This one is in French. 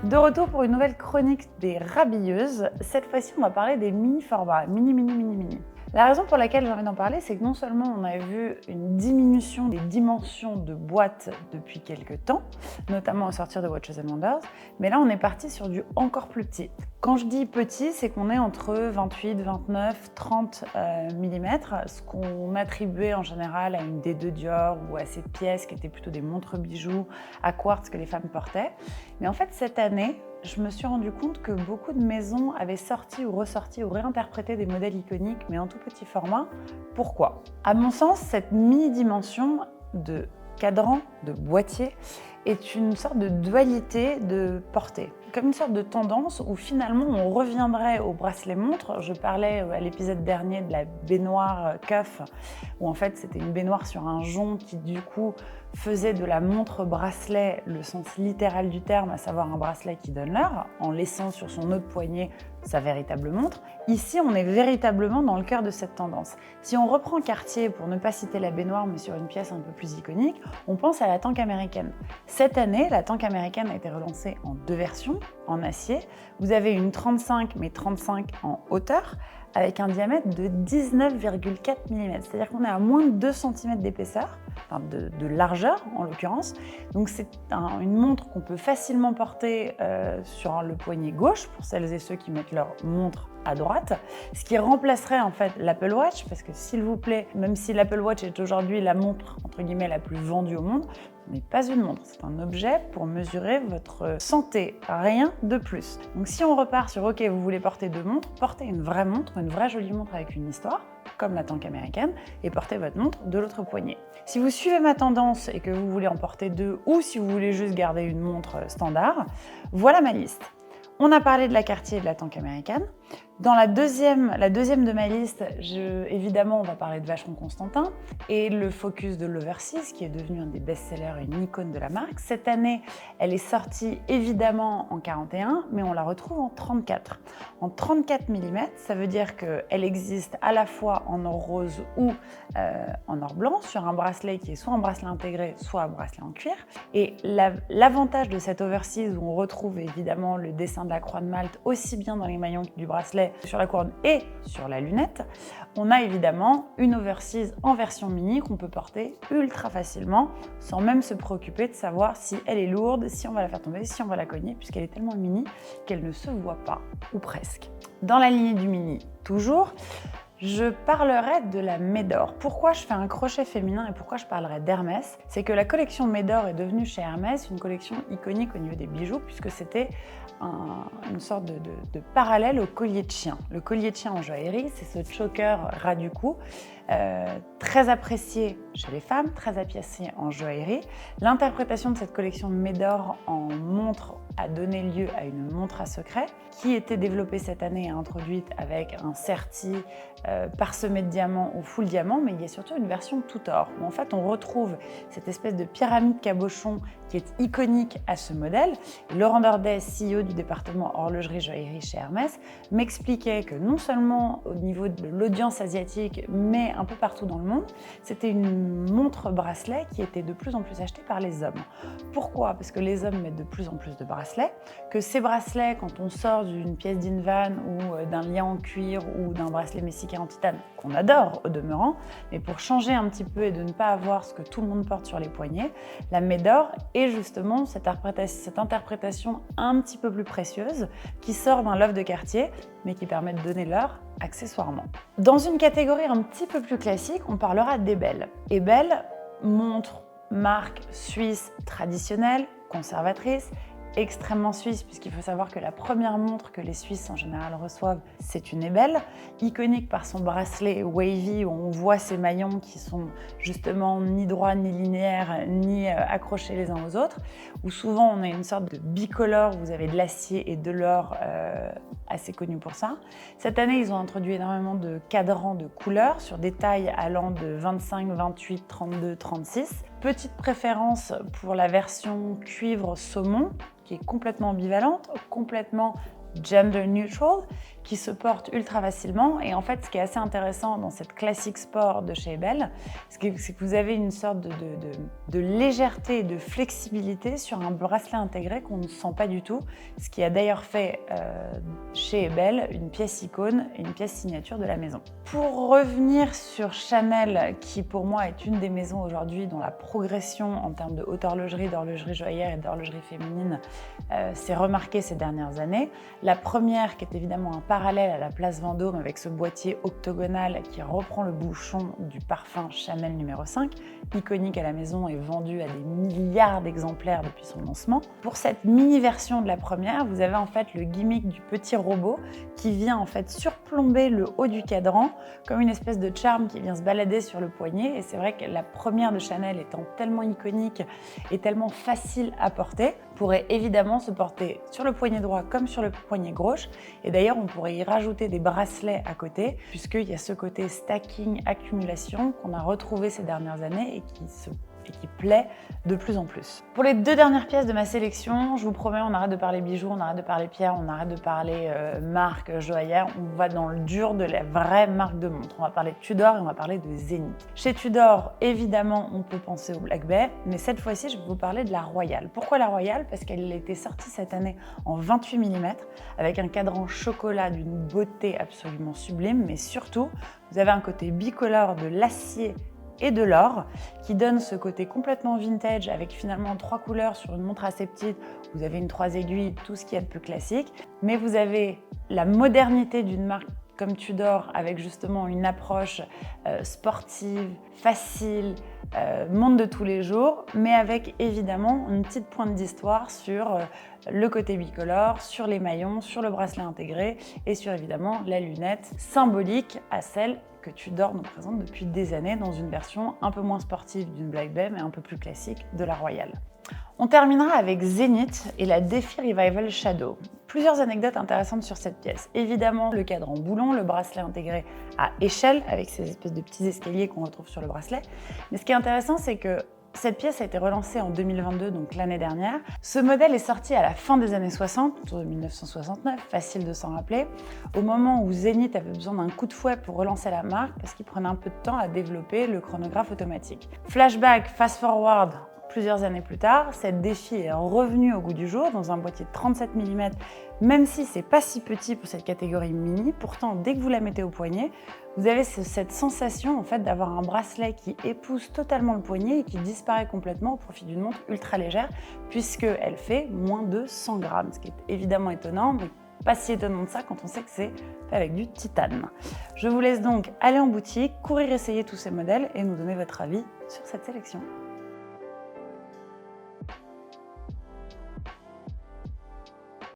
De retour pour une nouvelle chronique des Rabilleuses. Cette fois-ci, on va parler des mini-formats, mini. La raison pour laquelle j'ai envie d'en parler, c'est que non seulement on a vu une diminution des dimensions de boîtes depuis quelques temps, notamment au sortir de Watches & Wonders, mais là on est parti sur du encore plus petit. Quand je dis petit, c'est qu'on est entre 28, 29, 30 mm, ce qu'on attribuait en général à une D2 Dior ou à ces pièces qui étaient plutôt des montres bijoux à quartz que les femmes portaient. Mais en fait, cette année, je me suis rendu compte que beaucoup de maisons avaient sorti ou ressorti ou réinterprété des modèles iconiques, mais en tout petit format. Pourquoi ? À mon sens, cette mini-dimension de cadran, de boîtier, est une sorte de dualité de portée, comme une sorte de tendance où finalement on reviendrait au bracelet-montre. Je parlais à l'épisode dernier de la baignoire cuff, où en fait c'était une baignoire sur un jonc qui du coup faisait de la montre bracelet le sens littéral du terme, à savoir un bracelet qui donne l'heure, en laissant sur son autre poignet sa véritable montre. Ici, on est véritablement dans le cœur de cette tendance. Si on reprend Cartier, pour ne pas citer la baignoire, mais sur une pièce un peu plus iconique, on pense à la tank américaine. Cette année, la tank américaine a été relancée en deux versions, en acier. Vous avez une 35, mais 35 en hauteur, avec un diamètre de 19,4 mm. C'est-à-dire qu'on est à moins de 2 cm d'épaisseur, enfin de largeur en l'occurrence. Donc c'est une montre qu'on peut facilement porter sur le poignet gauche, pour celles et ceux qui mettent leur montre à droite, ce qui remplacerait en fait l'Apple Watch, parce que s'il vous plaît, même si l'Apple Watch est aujourd'hui la montre entre guillemets la plus vendue au monde, ce n'est pas une montre, c'est un objet pour mesurer votre santé, rien de plus. Donc si on repart sur ok, vous voulez porter deux montres, portez une vraie montre, une vraie jolie montre avec une histoire, comme la tank américaine, et portez votre montre de l'autre poignet. Si vous suivez ma tendance et que vous voulez en porter deux, ou si vous voulez juste garder une montre standard, voilà ma liste. On a parlé de la Cartier et de la tank américaine. Dans la deuxième de ma liste, évidemment, on va parler de Vacheron Constantin et le focus de l'Oversize, qui est devenu un des best-sellers et une icône de la marque. Cette année, elle est sortie évidemment en 41, mais on la retrouve en 34. En 34 mm, ça veut dire qu'elle existe à la fois en or rose ou en or blanc, sur un bracelet qui est soit un bracelet intégré, soit un bracelet en cuir. Et l'avantage de cette Oversize, où on retrouve évidemment le dessin de la croix de Malte, aussi bien dans les maillons du bracelet, sur la couronne et sur la lunette, on a évidemment une Oversize en version mini qu'on peut porter ultra facilement sans même se préoccuper de savoir si elle est lourde, si on va la faire tomber, si on va la cogner, puisqu'elle est tellement mini qu'elle ne se voit pas, ou presque. Dans la lignée du mini, toujours, je parlerai de la Médor. Pourquoi je fais un crochet féminin et pourquoi je parlerai d'Hermès? C'est que la collection Médor est devenue chez Hermès une collection iconique au niveau des bijoux, puisque c'était une sorte de parallèle au collier de chien. Le collier de chien en joaillerie, c'est ce choker ras du cou, très apprécié chez les femmes, très apprécié en joaillerie. L'interprétation de cette collection Médor en montre a donné lieu à une montre à secret qui était développée cette année et introduite avec un serti parsemé de diamants ou full diamant, mais il y a surtout une version tout or où en fait on retrouve cette espèce de pyramide cabochon qui est iconique à ce modèle. Laurent Dorday, CEO du département horlogerie joaillerie chez Hermès, m'expliquait que non seulement au niveau de l'audience asiatique, mais un peu partout dans le monde, c'était une montre bracelet qui était de plus en plus achetée par les hommes. Pourquoi ? Parce que les hommes mettent de plus en plus de bracelets, que ces bracelets, quand on sort d'une pièce d'Invan ou d'un liant en cuir ou d'un bracelet mexicain en titane, qu'on adore au demeurant, mais pour changer un petit peu et de ne pas avoir ce que tout le monde porte sur les poignets, la Médor est justement cette interprétation un petit peu plus précieuse qui sort d'un loft de Cartier, mais qui permet de donner l'heure accessoirement. Dans une catégorie un petit peu plus classique, on parlera d'Ebel. Ebel, montre, marque suisse traditionnelle, conservatrice, extrêmement suisse, puisqu'il faut savoir que la première montre que les Suisses en général reçoivent, c'est une Ebel, iconique par son bracelet wavy où on voit ces maillons qui sont justement ni droits ni linéaires ni accrochés les uns aux autres, où souvent on a une sorte de bicolore, vous avez de l'acier et de l'or assez connu pour ça. Cette année, ils ont introduit énormément de cadrans de couleurs sur des tailles allant de 25, 28, 32, 36. Petite préférence pour la version cuivre saumon, qui est complètement ambivalente, complètement gender neutral, qui se porte ultra facilement. Et en fait, ce qui est assez intéressant dans cette classique sport de chez Ebel, c'est que vous avez une sorte de légèreté et de flexibilité sur un bracelet intégré qu'on ne sent pas du tout, ce qui a d'ailleurs fait chez Ebel une pièce icône et une pièce signature de la maison. Pour revenir sur Chanel, qui pour moi est une des maisons aujourd'hui dont la progression en termes de haute horlogerie, d'horlogerie joaillère et d'horlogerie féminine s'est remarquée ces dernières années. La première, qui est évidemment un parallèle à la place Vendôme avec ce boîtier octogonal qui reprend le bouchon du parfum Chanel numéro 5, iconique à la maison et vendu à des milliards d'exemplaires depuis son lancement. Pour cette mini version de la première, vous avez en fait le gimmick du petit robot qui vient en fait surplomber le haut du cadran comme une espèce de charme qui vient se balader sur le poignet. Et c'est vrai que la première de Chanel étant tellement iconique et tellement facile à porter, pourrait évidemment se porter sur le poignet droit comme sur le poignet gauche. Et d'ailleurs, on pourrait y rajouter des bracelets à côté, puisqu'il y a ce côté stacking, accumulation qu'on a retrouvé ces dernières années et qui plaît de plus en plus. Pour les deux dernières pièces de ma sélection, je vous promets, on arrête de parler bijoux, on arrête de parler pierres, on arrête de parler marque joaillère, on va dans le dur de la vraie marque de montre. On va parler de Tudor et on va parler de Zenith. Chez Tudor, évidemment, on peut penser au Black Bay, mais cette fois-ci, je vais vous parler de la Royale. Pourquoi la Royale? Parce qu'elle a été sortie cette année en 28 mm, avec un cadran chocolat d'une beauté absolument sublime, mais surtout, vous avez un côté bicolore de l'acier et de l'or, qui donne ce côté complètement vintage avec finalement 3 couleurs sur une montre assez petite. Vous avez une 3 aiguilles, tout ce qu'il y a de plus classique, mais vous avez la modernité d'une marque comme Tudor avec justement une approche sportive, facile, monde de tous les jours, mais avec évidemment une petite pointe d'histoire sur le côté bicolore, sur les maillons, sur le bracelet intégré et sur évidemment la lunette symbolique à celle que Tudor nous présente depuis des années dans une version un peu moins sportive d'une Black Bay mais un peu plus classique de la Royale. On terminera avec Zenith et la Défi Revival Shadow. Plusieurs anecdotes intéressantes sur cette pièce. Évidemment, le cadran boulon, le bracelet intégré à échelle avec ces espèces de petits escaliers qu'on retrouve sur le bracelet. Mais ce qui est intéressant, c'est que cette pièce a été relancée en 2022, donc l'année dernière. Ce modèle est sorti à la fin des années 60, autour de 1969, facile de s'en rappeler, au moment où Zenith avait besoin d'un coup de fouet pour relancer la marque parce qu'il prenait un peu de temps à développer le chronographe automatique. Flashback, fast forward, plusieurs années plus tard, cette Défi est revenue au goût du jour dans un boîtier de 37 mm, même si c'est pas si petit pour cette catégorie mini. Pourtant, dès que vous la mettez au poignet, vous avez cette sensation en fait d'avoir un bracelet qui épouse totalement le poignet et qui disparaît complètement au profit d'une montre ultra légère, puisqu'elle fait moins de 100 grammes, ce qui est évidemment étonnant, mais pas si étonnant de ça quand on sait que c'est fait avec du titane. Je vous laisse donc aller en boutique, courir essayer tous ces modèles et nous donner votre avis sur cette sélection.